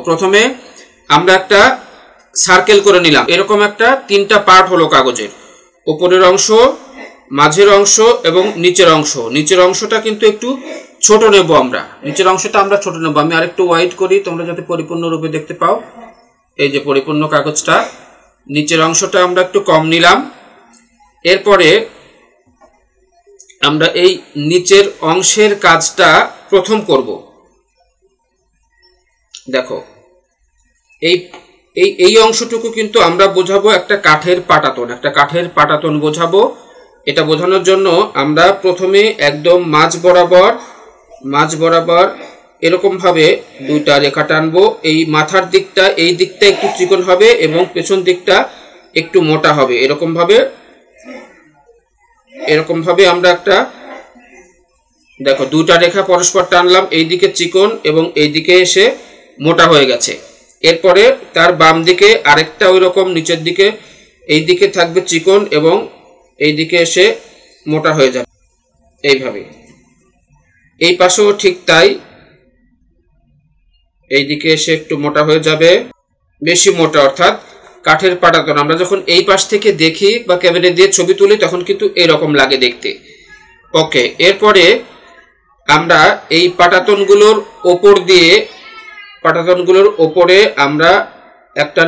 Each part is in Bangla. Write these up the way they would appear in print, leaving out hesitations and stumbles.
প্রথমে আমরা একটা সার্কেল করে নিলাম। এরকম একটা তিনটা পার্ট হলো কাগজের, উপরের অংশ, মাঝের অংশ এবং নিচের অংশ। নিচের অংশটা কিন্তু একটু ছোট নেব আমরা, নিচের অংশটা আমরা ছোট নেব। আমি আরেকটু ওয়াইড করি তোমরা যাতে পরিপূর্ণ রূপে দেখতে পাও। এই যে পরিপূর্ণ কাগজটা, নিচের অংশটা আমরা একটু কম নিলাম। এরপরে আমরা এই নিচের অংশের কাজটা প্রথম করব। দেখো এই অংশটুকু কিন্তু আমরা বোঝাবো একটা কাঠের পাটাতন, একটা কাঠের পাটাতন বোঝাবো। এটা বোঝানোর জন্য আমরা প্রথমে একদম মাঝ বরাবর এরকম ভাবে দুইটা রেখা টানবো। এই মাথার দিকটা, এই দিকটা একটু চিকন হবে এবং পেছন দিকটা একটু মোটা হবে। এরকম ভাবে আমরা একটা, দেখো দুইটা রেখা পরস্পর টানলাম, এই দিকে চিকন এবং এই দিকে এসে মোটা হয়ে গেছে। এরপরে তার বাম দিকে আরেকটা ওই রকম নিচের দিকে, এই দিকে থাকবে চিকন এবং এই দিকে এসে মোটা হয়ে যাবে এইভাবে। এই পাশেও ঠিক তাই, এই দিকে এসে একটু মোটা হয়ে যাবে, বেশি মোটা, অর্থাৎ কাঠের পাটাতন। আমরা যখন এই পাশ থেকে দেখি বা ক্যামেরা দিয়ে ছবি তুলি তখন কিন্তু এরকম লাগে দেখতে। ওকে, এরপরে আমরা এই পাটাতনগুলোর ওপরে আমরা একটা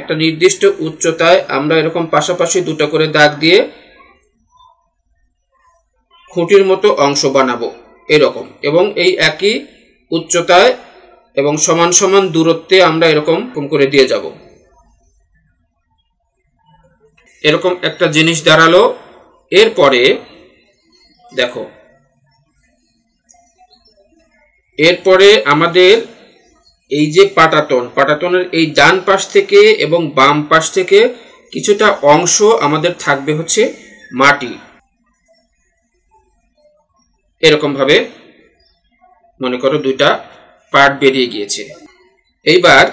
নির্দিষ্ট উচ্চতায় আমরা এরকম পাশাপাশি দুটো করে দাগ দিয়ে খুঁটির মতো অংশ বানাবো এরকম, এবং এই একই উচ্চতায় এবং সমান সমান দূরত্বে আমরা এরকম করে দিয়ে যাব। এরকম একটা জিনিস দাঁড়ালো। এরপরে দেখো, এরপরে আমাদের এই যে পাটাতনের এই ডান পাশ থেকে এবং বাম পাশ থেকে কিছুটা অংশ আমাদের থাকবে হচ্ছে মাটি। এরকম ভাবে মনে করো দুইটা পার্ট বেরিয়ে গিয়েছে। এইবার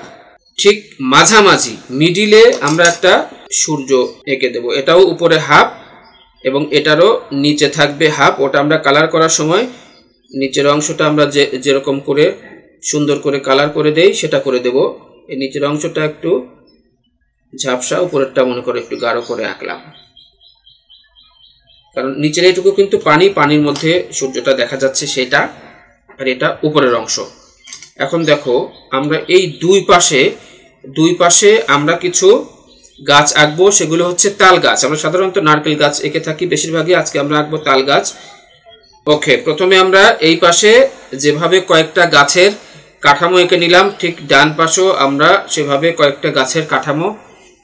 ঠিক মাঝামাঝি মিডিলে আমরা একটা সূর্য এঁকে দেব। এটাও উপরে হাফ এবং এটারও নিচে থাকবে হাফ। ওটা আমরা কালার করার সময় নিচের অংশটা আমরা যেরকম করে সুন্দর করে কালার করে দেই সেটা করে দেব। এই নিচের অংশটা একটু ঝাপসা, উপরেরটা মনে করো একটু গাঢ় করে আঁকলাম, কারণ নিচের এইটুকু কিন্তু পানির মধ্যে সূর্যটা দেখা যাচ্ছে সেটা, আর এটা উপরের অংশ। এখন দেখো আমরা এই দুই পাশে আমরা কিছু গাছ আঁকবো, সেগুলো হচ্ছে তাল গাছ। আমরা সাধারণত নারকেল গাছ এঁকে থাকি বেশিরভাগই, আজকে আমরা আঁকবো তাল গাছ। ওকে, প্রথমে আমরা এই পাশে যেভাবে কয়েকটা গাছের কাঠামো এঁকে নিলাম, ঠিক ডান পাশেও আমরা সেভাবে কয়েকটা গাছের কাঠামো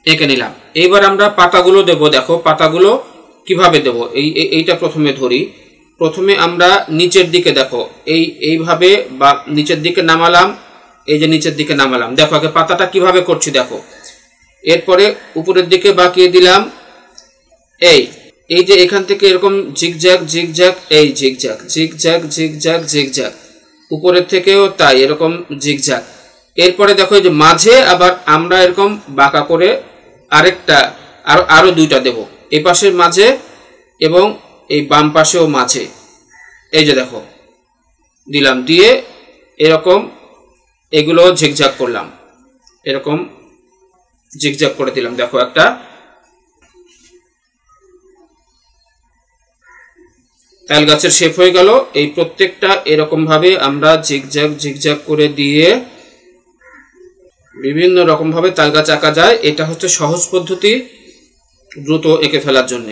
এঁকে নিলাম। এইবার আমরা পাতাগুলো দেব। দেখো পাতাগুলো কিভাবে দেব, এইটা প্রথমে ধরি। প্রথমে আমরা নিচের দিকে, দেখো এইভাবে বা নিচের দিকে নামালাম, এই যে নিচের দিকে নামালাম। দেখো আগে পাতাটা কিভাবে করছি দেখো। এরপরে উপরের দিকে বাঁকিয়ে দিলাম, এই যে এখান থেকে এরকম জিগজ্যাগ, এই জিগজ্যাগ, উপরের থেকেও তাই এরকম জিগজ্যাগ। এরপরে দেখো এই যে মাঝে আবার আমরা এরকম বাঁকা করে আরো দুইটা দেব, এই পাশের মাঝে এবং এই বাম পাশেও মাঝে। এই যে দেখো দিলাম, দিয়ে এরকম এগুলো ঝিকঝাক করলাম, এরকম জিগজ্যাগ করে দিলাম। দেখো একটা তাল গাছের শেপ হয়ে গেল। এই প্রত্যেকটা এরকম ভাবে আমরা জিগজ্যাগ করে দিয়ে বিভিন্ন রকম ভাবে তাল গাছ আঁকা যায়। এটা হচ্ছে সহজ পদ্ধতি দ্রুত এঁকে ফেলার জন্য।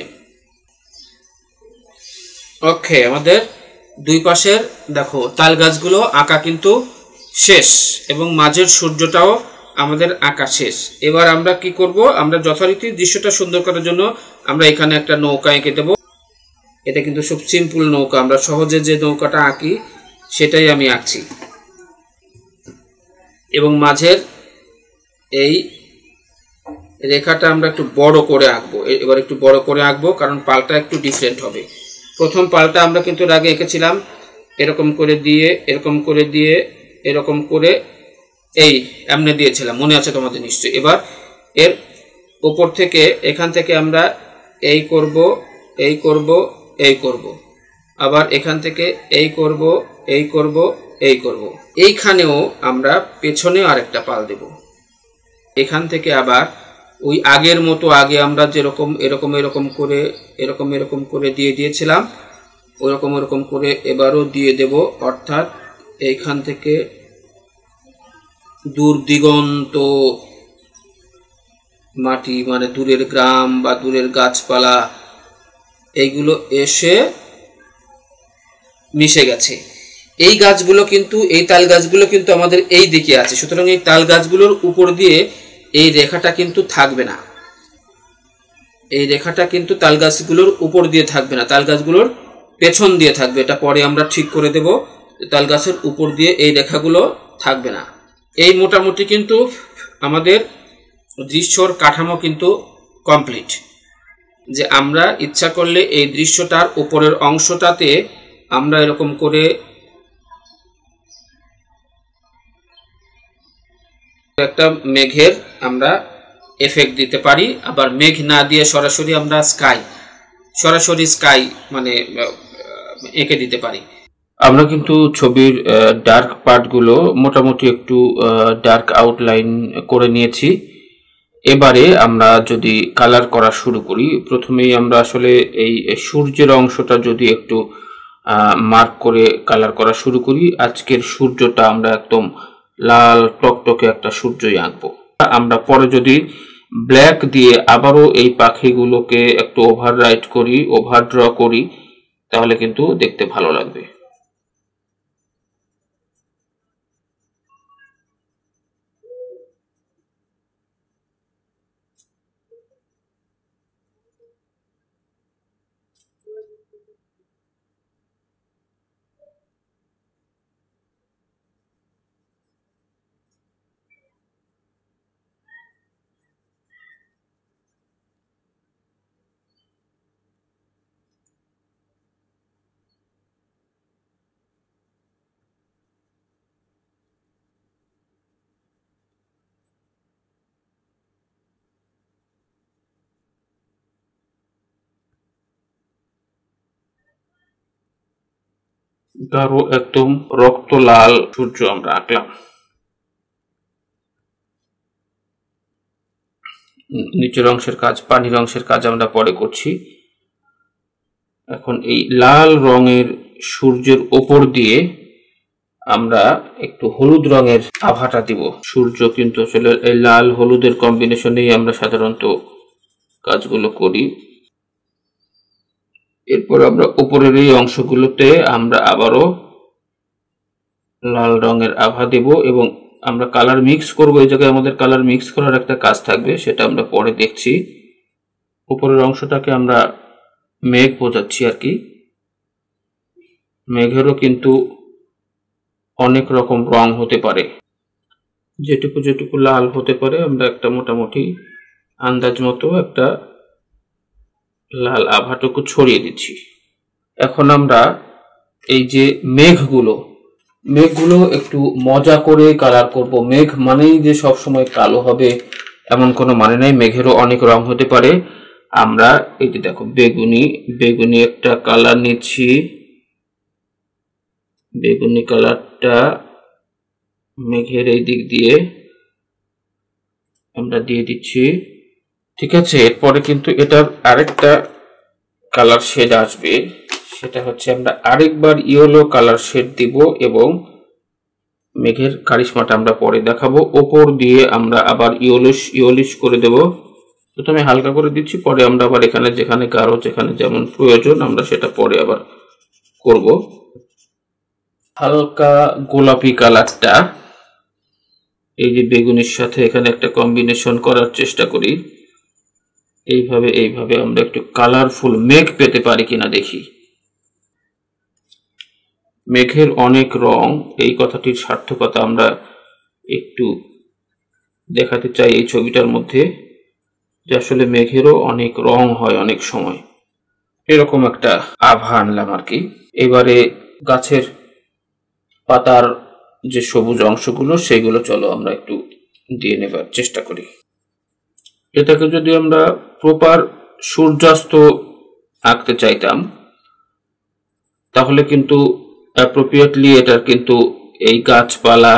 ওকে, আমাদের দুই পাশের দেখো তাল গাছগুলো আঁকা কিন্তু শেষ এবং মাঝের সূর্যটাও আমাদের আঁকা শেষ। এবার আমরা কি করব, আমরা যথারীতি দৃশ্যটা সুন্দর করার জন্য আমরা এখানে একটা নৌকা এঁকে দেব। এটা কিন্তু খুব সিম্পল নৌকা, আমরা সহজে যে নৌকাটা আঁকি সেটাই আমি আঁকছি। এবং মাঝের এই রেখাটা আমরা একটু বড় করে আঁকবো। এবার একটু বড় করে আঁকবো কারণ পালটা একটু ডিফারেন্ট হবে। প্রথম পালটা আমরা কিন্তু আগে এঁকেছিলাম এরকম করে দিয়ে, এরকম করে দিয়ে, এরকম করে এমনি দিয়েছিলাম, মনে আছে তোমাদের নিশ্চয়ই। এবার এর উপর থেকে এখান থেকে আমরা এই করব, আবার এখান থেকে এই করব, এই করব, এই করব। এইখানেও আমরা পেছনে আরেকটা পাল দেব। এখান থেকে আবার ওই আগের মতো, আগে আমরা যেরকম এরকম করে দিয়ে দিয়েছিলাম, ওরকম করে এবারও দিয়ে দেব। অর্থাৎ এইখান থেকে দূর দিগন্ত মাটি, মানে দূরের গ্রাম বা দূরের গাছপালা, এইগুলো এসে মিশে গেছে। এই গাছগুলো কিন্তু, এই তাল গাছগুলো কিন্তু আমাদের এই দিকে আছে, সুতরাং এই তাল গাছগুলোর উপর দিয়ে এই রেখাটা কিন্তু থাকবে না। এই রেখাটা কিন্তু তাল গাছগুলোর উপর দিয়ে থাকবে না, তাল গাছগুলোর পেছন দিয়ে থাকবে। এটা পরে আমরা ঠিক করে দেব। তাল গাছের উপর দিয়ে এই রেখাগুলো থাকবে না। এই মোটামুটি কিন্তু আমাদের দৃশ্যর কাঠামো কিন্তু কমপ্লিট। যে আমরা ইচ্ছা করলে এই দৃশ্যটার উপরের অংশটাতে আমরা এরকম করে একটা মেঘের আমরা এফেক্ট দিতে পারি। আবার মেঘ না দিয়ে সরাসরি আমরা স্কাই মানে এঁকে দিতে পারি। আমরা কিন্তু ছবির ডার্ক পার্টগুলো মোটামুটি একটু ডার্ক আউটলাইন করে নিয়েছি। এবারে আমরা যদি কালার করা শুরু করি, প্রথমেই আমরা আসলে এই সূর্যের অংশটা যদি একটু মার্ক করে কালার করা শুরু করি। আজকের সূর্যটা আমরা একদম লাল টকটকে একটা সূর্যই আঁকবো। আমরা পরে যদি ব্ল্যাক দিয়ে আবারও এই পাখিগুলোকে একটু ওভার ড্র করি, তাহলে কিন্তু দেখতে ভালো লাগবে। গাঢ় একদম রক্ত লাল সূর্য আমরা আঁকলাম। নিচের অংশের কাজ, পানির অংশের কাজ আমরা পরে করছি। এখন এই লাল রঙের সূর্যের ওপর দিয়ে আমরা একটু হলুদ রঙের আভাটা দিব। সূর্য কিন্তু আসলে এই লাল হলুদের কম্বিনেশনেই আমরা সাধারণত কাজগুলো করি। এরপর আমরা উপরের এই অংশগুলোতে আমরা আবারও লাল রঙের আভা দেব এবং আমরা কালার মিক্স করব। এই জায়গায় আমাদের কালার মিক্স করার একটা কাজ থাকবে, সেটা আমরা পরে দেখছি। উপরের অংশটাকে আমরা মেঘ বোঝাচ্ছি আর কি। মেঘেরও কিন্তু অনেক রকম রং হতে পারে, যেটুকু লাল হতে পারে আমরা একটা মোটামুটি আন্দাজ মতো একটা লাল আভাটুকু ছড়িয়ে দিচ্ছি। এখন আমরা এই যে মেঘগুলো একটু মজা করে কালার করব। মেঘ মানেই যে সবসময় কালো হবে এমন কোনো মানে নেই, মেঘেরও অনেক রং হতে পারে। আমরা এই যে দেখো বেগুনি একটা কালার নিচ্ছি। বেগুনি কালারটা মেঘের এই দিক দিয়ে আমরা দিয়ে দিচ্ছি। ঠিক আছে, এরপরে কিন্তু এটার আরেকটা কালার শেড আসবে, সেটা হচ্ছে আমরা আরেকবার ইয়েলো কালার শেড দিব এবং মেঘের কারিশমাটা আমরা পরে দেখাবো। ওপর দিয়ে আমরা আবার ইয়েলিশ করে দেব। প্রথমে হালকা করে দিচ্ছি, পরে আমরা আবার এখানে যেখানে গাঢ়, যেখানে যেমন প্রয়োজন আমরা সেটা পরে আবার করব। হালকা গোলাপি কালারটা এই যে বেগুনির সাথে এখানে একটা কম্বিনেশন করার চেষ্টা করি। এইভাবে আমরা একটু কালারফুল মেঘ পেতে পারি কিনা দেখি। মেঘের অনেক রং, এই কথাটির সার্থকতা আমরা একটু দেখাতে চাই এই ছবিটার মধ্যে, যে আসলে মেঘেরও অনেক রং হয় অনেক সময়। এরকম একটা আভা আনলাম আর কি। এবারে গাছের পাতার যে সবুজ অংশগুলো সেগুলো চলো আমরা একটু দিয়ে নেবার চেষ্টা করি। এটাকে যদি আমরা প্রপার সূর্যাস্ত আঁকতে চাইতাম তাহলে কিন্তু অ্যাপ্রোপ্রিয়েটলি এটার কিন্তু এই গাছপালা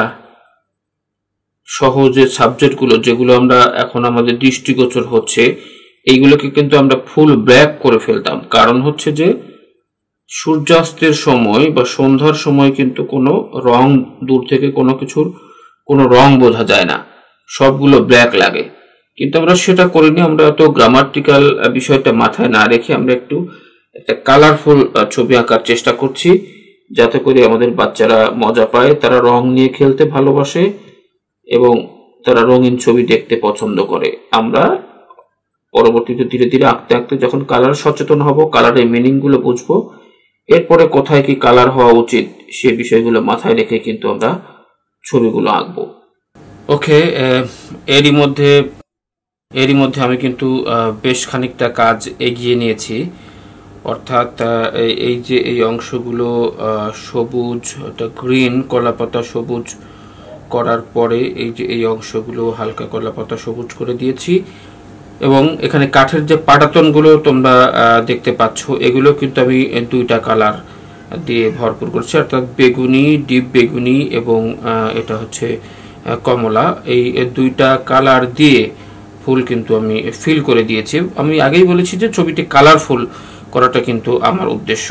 সহ যে সাবজেক্টগুলো যেগুলো আমরা এখন আমাদের দৃষ্টিগোচর হচ্ছে, এইগুলোকে কিন্তু আমরা ফুল ব্ল্যাক করে ফেলতাম। কারণ হচ্ছে যে সূর্যাস্তের সময় বা সন্ধ্যার সময় কিন্তু কোনো রং, দূর থেকে কোনো কিছুর কোনো রং বোঝা যায় না, সবগুলো ব্ল্যাক লাগে। কিন্তু আমরা সেটা করিনি, আমরা তো গ্রামাটিক্যাল বিষয়টা মাথায় না রেখে আমরা একটু একটা কালারফুল ছবি আঁকার চেষ্টা করছি, যাতে করে আমাদের বাচ্চারা মজা পায়, তারা রং নিয়ে খেলতে ভালোবাসে এবং তারা রঙিন ছবি দেখতে পছন্দ করে। আমরা পরবর্তীতে ধীরে ধীরে আঁকতে আঁকতে যখন কালার সচেতন হব, কালারের মিনিং গুলো বুঝবো, এরপরে কোথায় কি কালার হওয়া উচিত সে বিষয়গুলো মাথায় রেখে কিন্তু আমরা ছবিগুলো আঁকবো। ওকে, এরই মধ্যে আমি কিন্তু বেশ খানিকটা কাজ এগিয়ে নিয়েছি। অর্থাৎ এই যে এই অংশগুলো সবুজ, গ্রিন কলাপাতা সবুজ করার পরে এই যে এই অংশগুলো হালকা কলাপাতা সবুজ করে দিয়েছি, এবং এখানে কাঠের যে পাটাতনগুলো তোমরা দেখতে পাচ্ছ, এগুলো কিন্তু আমি দুইটা কালার দিয়ে ভরপুর করছি, অর্থাৎ বেগুনি, ডিপ বেগুনি এবং এটা হচ্ছে কমলা। এই দুইটা কালার দিয়ে ফুল কিন্তু আমি ফিল করে দিয়েছি। আমি আগেই বলেছি যে ছবিটি কালারফুল করাটা কিন্তু আমার উদ্দেশ্য।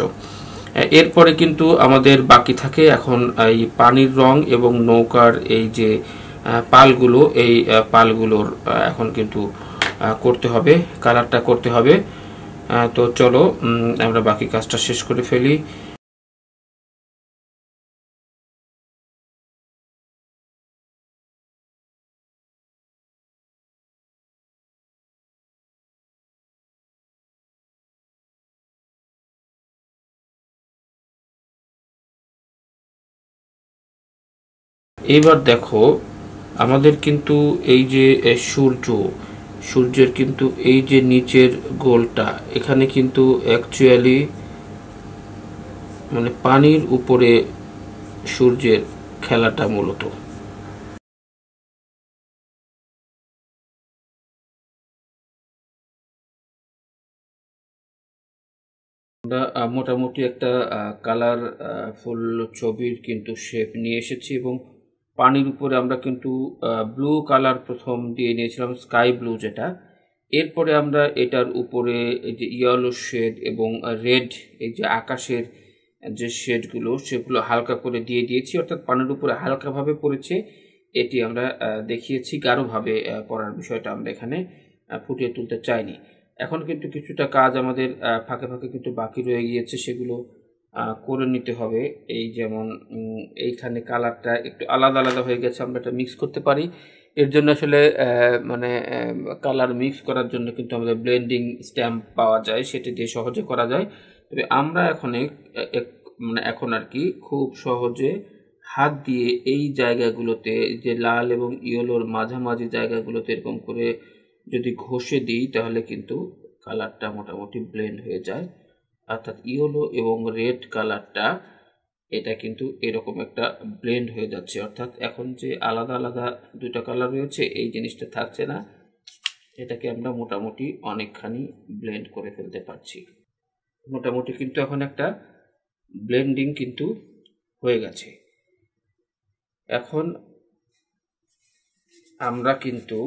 এরপরে কিন্তু আমাদের বাকি থাকে এখন এই পানির রং এবং নৌকার এই যে পালগুলো, এই পালগুলোর এখন কিন্তু করতে হবে, কালারটা করতে হবে। তো চলো আমরা বাকি কাজটা শেষ করে ফেলি। এবার দেখো আমাদের কিন্তু এই যে সূর্যের কিন্তু এই যে নিচের গোলটা, এখানে কিন্তু অ্যাকচুয়ালি মানে পানির উপরে সূর্যের খেলাটা মূলত। আমরা মোটামুটি একটা কালার ফুল ছবির কিন্তু শেপ নিয়ে এসেছি, এবং পানির উপরে আমরা কিন্তু ব্লু কালার প্রথম দিয়ে নিয়েছিলাম, স্কাই ব্লু যেটা। এরপরে আমরা এটার উপরে এই যে ইয়েলো শেড এবং রেড, এই যে আকাশের যে শেডগুলো সেগুলো হালকা করে দিয়ে দিয়েছি, অর্থাৎ পানির উপরে হালকাভাবে পড়েছে এটি আমরা দেখিয়েছি। গাঢ়ভাবে পড়ার বিষয়টা আমরা এখানে ফুটিয়ে তুলতে চাইনি। এখন কিন্তু কিছুটা কাজ আমাদের ফাঁকে ফাঁকে কিন্তু বাকি রয়ে গিয়েছে, সেগুলো করে নিতে হবে। এই যেমন এইখানে কালারটা একটু আলাদা আলাদা হয়ে গেছে, আমরা এটা মিক্স করতে পারি। এর জন্য আসলে মানে কালার মিক্স করার জন্য কিন্তু আমাদের ব্লেন্ডিং স্ট্যাম্প পাওয়া যায়, সেটি দিয়ে সহজে করা যায়। তবে আমরা মানে এখন আর কি খুব সহজে হাত দিয়ে এই জায়গাগুলোতে, যে লাল এবং ইয়েলোর মাঝামাঝি জায়গাগুলোতে এরকম করে যদি ঘষে দিই, তাহলে কিন্তু কালারটা মোটামুটি ব্লেন্ড হয়ে যায়। অর্থাৎ ইয়েলো এবং রেড কালারটা এটা কিন্তু এরকম একটা ব্লেন্ড হয়ে যাচ্ছে, অর্থাৎ এখন যে আলাদা আলাদা দুটো কালার রয়েছে এই জিনিসটা থাকছে না, এটাকে আমরা মোটামুটি অনেকখানি ব্লেন্ড করে ফেলতে পারছি। মোটামুটি কিন্তু এখন একটা ব্লেন্ডিং কিন্তু হয়ে গেছে। এখন আমরা কিন্তু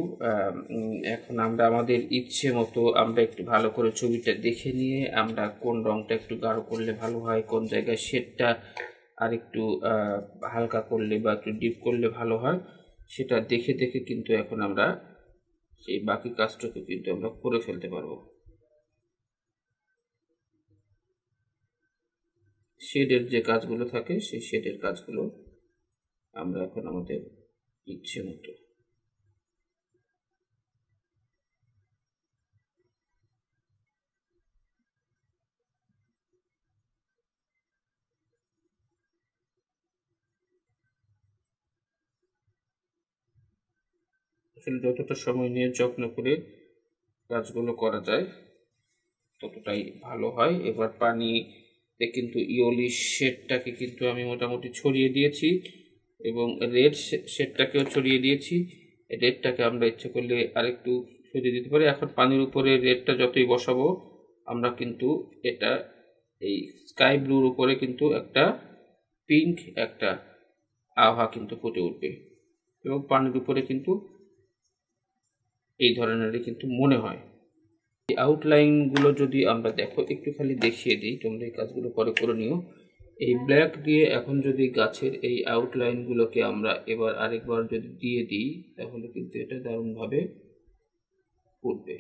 আমাদের ইচ্ছে মতো আমরা একটু ভালো করে ছবিটা দেখে নিয়ে আমরা কোন রংটা একটু গাঢ় করলে ভালো হয়, কোন জায়গায় শেডটা আর একটু হালকা করলে বা একটু ডিপ করলে ভালো হয়, সেটা দেখে দেখে কিন্তু এখন আমরা সেই বাকি কাজটুকু কিন্তু আমরা করে ফেলতে পারবো। শেডের যে কাজগুলো থাকে সেই শেডের কাজগুলো আমরা এখন আমাদের ইচ্ছে মতো আসলে যতটা সময় নিয়ে যত্ন করে কাজগুলো করা যায় ততটাই ভালো হয়। এবার পানিতে কিন্তু ইয়োলি শেডটাকে কিন্তু আমি মোটামুটি ছড়িয়ে দিয়েছি এবং রেড শেডটাকেও ছড়িয়ে দিয়েছি। রেডটাকে আমরা ইচ্ছে করলে আরেকটু ছড়িয়ে দিতে পারি। এখন পানির উপরে রেডটা যতই বসাবো আমরা কিন্তু এটা এই স্কাই ব্লুর উপরে কিন্তু একটা পিঙ্ক একটা আভা কিন্তু ফুটে উঠবে এবং পানির উপরে কিন্তু এই ধরনেরই কিন্তু মনে হয়। এই আউটলাইনগুলো যদি আমরা দেখো, একটু খালি দেখিয়ে দিই, তোমরা এই কাজগুলো পরে করে নিও। এই ব্ল্যাক দিয়ে এখন যদি গাছের এই আউটলাইনগুলোকে আমরা এবার আরেকবার যদি দিয়ে দিই, তাহলে কিন্তু এটা দারুণভাবে ফুটবে।